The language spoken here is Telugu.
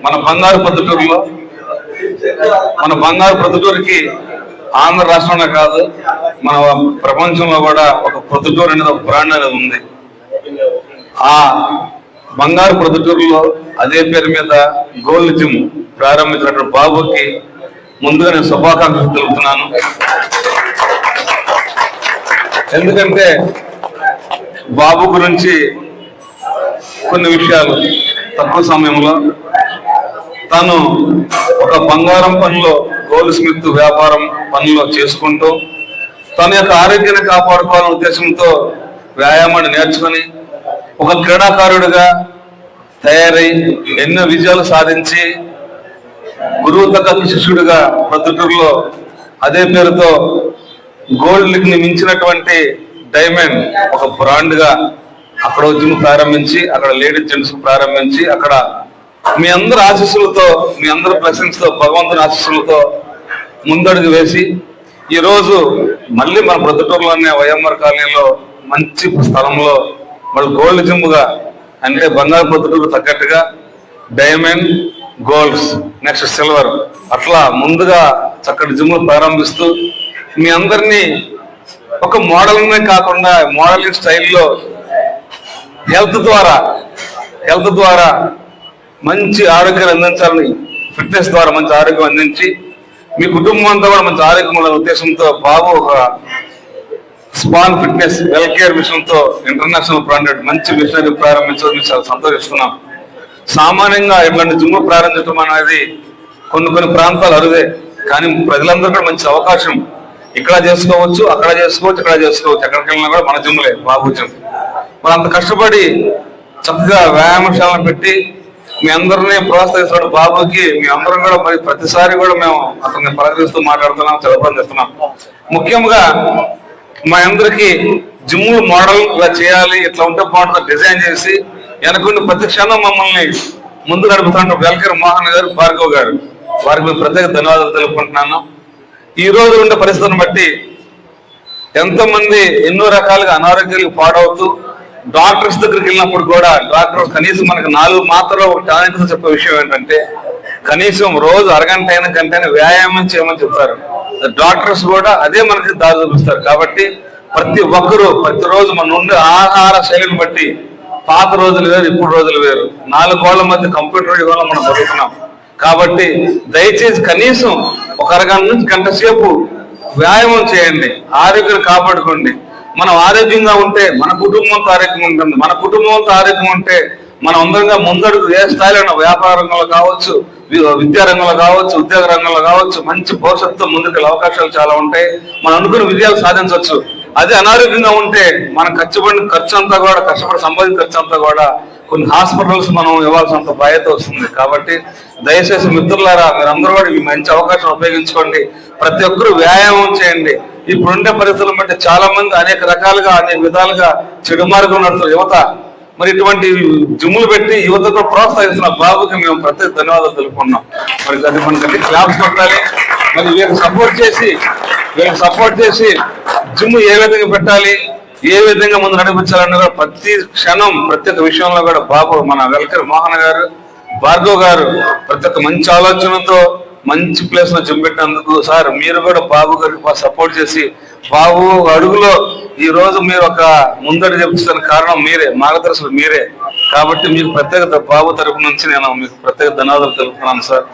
మన బంగారు ప్రొద్దుటూరుకి ఆంధ్ర రాష్ట్రంలో కాదు, మన ప్రపంచంలో కూడా ఒక ప్రొద్దుటూరు అనేది ఒక బ్రాండ్ అనేది ఉంది. ఆ బంగారు ప్రొద్దుటూరులో అదే పేరు మీద గోల్డ్ జిమ్ ప్రారంభించినటువంటి బాబుకి ముందుగా నేను శుభాకాంక్షలు తెలుపుతున్నాను. ఎందుకంటే బాబు గురించి కొన్ని విషయాలు తక్కువ సమయంలో తను ఒక బంగారం పనిలో గోల్డ్ స్మిత్ వ్యాపారం పనిలో చేసుకుంటూ తన యొక్క ఆరోగ్యాన్ని కాపాడుకోవాలనే ఉద్దేశంతో వ్యాయామాన్ని నేర్చుకుని ఒక క్రీడాకారుడిగా తయారై ఎన్నో విజయాలు సాధించి గురువు తగ్గ శిష్యుడిగా ప్రొద్దుటూరులో అదే పేరుతో గోల్డ్ లీగ్ ని మించినటువంటి డైమండ్ ఒక బ్రాండ్ గా అక్కడ జిమ్ ప్రారంభించి అక్కడ లేడీస్ జెంట్స్ ప్రారంభించి అక్కడ మీ అందరి ఆశీస్సులతో మీ అందరి బ్లెస్సింగ్స్ తో భగవంతుని ఆశీస్సులతో ముందడుగు వేసి ఈరోజు మళ్ళీ మన ప్రొద్దుటూరులోనే వైఎంఆర్ కాలనీలో మంచి స్థలంలో మళ్ళీ గోల్డ్ జిమ్ గా అంటే బంగారు ప్రొద్దుటూరు తగ్గట్టుగా డైమండ్, గోల్డ్స్, నెక్స్ట్ సిల్వర్ అట్లా ముందుగా చక్కటి జిమ్లు ప్రారంభిస్తూ మీ అందరినీ ఒక మోడల్నే కాకుండా మోడలింగ్ స్టైల్లో హెల్త్ ద్వారా మంచి ఆరోగ్యాన్ని అందించాలని, ఫిట్నెస్ ద్వారా మంచి ఆరోగ్యం అందించి మీ కుటుంబం అంతా కూడా మంచి ఆరోగ్యం ఉన్న ఉద్దేశంతో బాబు ఒక స్పాన్ ఫిట్నెస్ వెల్ కేర్ మిషన్తో ఇంటర్నేషనల్ బ్రాండెడ్ మంచి మిషనరీ ప్రారంభించడం చాలా సంతోషిస్తున్నాం. సామాన్యంగా ఇట్లాంటి జిమ్ ప్రారంభించడం అనేది కొన్ని ప్రాంతాలు అరుదే, కానీ ప్రజలందరూ కూడా మంచి అవకాశం. ఇక్కడ చేసుకోవచ్చు, అక్కడ చేసుకోవచ్చు, ఎక్కడికి వెళ్ళినా కూడా మన జిమ్లే బాబు జిమ్. మనం అంత కష్టపడి చక్కగా వ్యాయామశాలను పెట్టి మీ అందరినీ ప్రోత్సహిస్తున్న బాబుకి మీ అందరం కూడా మరి ప్రతిసారి కూడా మేము అతన్ని పలకరిస్తూ మాట్లాడుతున్నాం, చదవనిస్తున్నాం. ముఖ్యంగా మా అందరికి జిమ్లు మోడల్ ఇలా చేయాలి, ఇట్లా ఉంటే బాగుంటుంది డిజైన్ చేసి వెనకుండి ప్రతి క్షణం మమ్మల్ని ముందు నడుపుతున్న వెల్కర్ మోహన్ గారు, భార్గవ్ గారు, వారికి మేము ప్రత్యేక ధన్యవాదాలు తెలుపుకుంటున్నాను. ఈ రోజు ఉండే పరిస్థితిని బట్టి ఎంతోమంది ఎన్నో రకాలుగా అనారోగ్యాలకు పాడవుతూ డాక్టర్స్ దగ్గరికి వెళ్ళినప్పుడు కూడా డాక్టర్స్ కనీసం మనకు 4 మాత్రలు ఒక టానిక్ చెప్పే విషయం ఏంటంటే కనీసం రోజు అరగంట అయిన గంట వ్యాయామం చేయమని చెప్తారు. డాక్టర్స్ కూడా అదే మనకి దారి చూపిస్తారు. కాబట్టి ప్రతి ఒక్కరూ ప్రతిరోజు మన ఉండే ఆహార శైలిని బట్టి పాత రోజులు వేరు, ఇప్పుడు రోజులు వేరు. 4 గోళ్ల మధ్య కంప్యూటర్ యుగంలో మనం బతుకుతున్నాం. కాబట్టి దయచేసి కనీసం ఒక అరగంట నుంచి గంట సేపు వ్యాయామం చేయండి, ఆరోగ్యాన్ని కాపాడుకోండి. మనం ఆరోగ్యంగా ఉంటే మన కుటుంబంతో ఆరోగ్యం ఉంటుంది. మన కుటుంబంతో ఆరోగ్యం ఉంటే మనం అందరంగా ముందడుగు ఏ స్థాయిలో వ్యాపార రంగంలో కావచ్చు, విద్యా రంగంలో కావచ్చు, ఉద్యోగ రంగంలో కావచ్చు మంచి భవిష్యత్తుతో ముందుకు అవకాశాలు చాలా ఉంటాయి. మనం అనుకున్న విజయాలు సాధించవచ్చు. అదే అనారోగ్యంగా ఉంటే మనం కష్టపడి సంపాదించిన ఖర్చు అంతా కూడా కొన్ని హాస్పిటల్స్ మనం ఇవ్వాల్సినంత బాధ్యత వస్తుంది. కాబట్టి దయచేసి మిత్రులారా మీరందరూ కూడా ఈ మంచి అవకాశం ఉపయోగించుకోండి. ప్రతి ఒక్కరూ వ్యాయామం చేయండి. ఇప్పుడుండే పరిస్థితులను బట్టి చాలా మంది అనేక రకాలుగా అనేక విధాలుగా చెడు మార్గం నడుస్తున్న యువత మరి ఇటువంటి జిమ్లు పెట్టి యువతకు ప్రోత్సహిస్తున్న బాబుకి మేము ప్రత్యేక ధన్యవాదాలు తెలుపుకున్నాం. మరి అది మనకి క్లాప్స్ కొట్టాలి. మరి వీళ్ళకి సపోర్ట్ చేసి జిమ్ ఏ విధంగా పెట్టాలి, ఏ విధంగా ముందు నడిపించాలన్న కూడా ప్రతి క్షణం ప్రతి ఒక్క విషయంలో కూడా బాబు మన వెల్కర్ మోహన్ గారు, భార్గవ్ గారు ప్రతి ఒక్క మంచి ఆలోచనతో మంచి ప్లేస్ లో జిమ్ పెట్టినందుకు సార్ మీరు కూడా బాబు గారికి సపోర్ట్ చేసి బాబు అడుగులో ఈ రోజు మీరు ఒక ముందడి చెప్తున్న కారణం మీరే, మార్గదర్శకులు మీరే. కాబట్టి మీకు ప్రత్యేకత బాబు తరపు నుంచి నేను మీకు ప్రత్యేక ధన్యవాదాలు తెలుపుతున్నాను సార్.